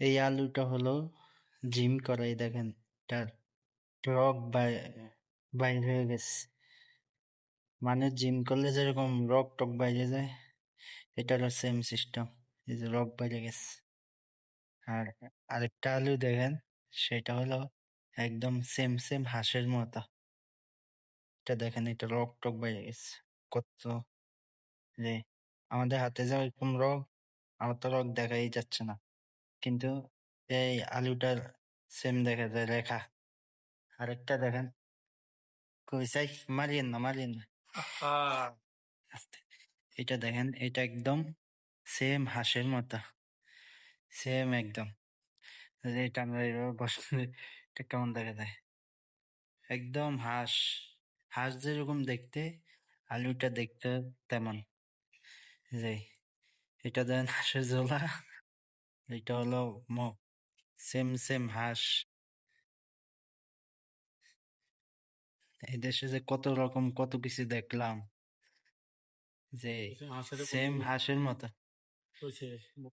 এই আলুটা হলো জিম করা, এই দেখেন তার রক বাইর হয়ে গেছে। মানে জিম করলে যেরকম রক টক বাইরে যায়, এটারও সেম সিস্টেম, এই যে রক বাইরে গেছে। আর আরেকটা আলু দেখেন, সেটা হলো একদম সেম সেম হাঁসের মতো। এটা দেখেন, এটা রক টক বাইরে গেছে কত যে, আমাদের হাতে যে এরকম রক, আমার তো রক দেখাই যাচ্ছে না, কিন্তু এই আলুটার সেম দেখা যায় রেখা। আরেকটা দেখেন, কই চাই, মারিয়েন না মারিয়েন না, আস্তে। এটা দেখেন, এটা একদম সেম হাঁসের মতো, সেম একদম। এটা আমরা এভাবে বসলে এটা কেমন দেখা যায়, একদম হাঁস। হাঁস যেরকম দেখতে, আলুটা দেখতে তেমন। যে এটা দেখেন হাঁসের ঝোলা, এটা হলো মুখ, সেম সেম হাঁস। এই দেশে যে কত রকম কত কিছু দেখলাম, যে সেম হাঁসের মতো।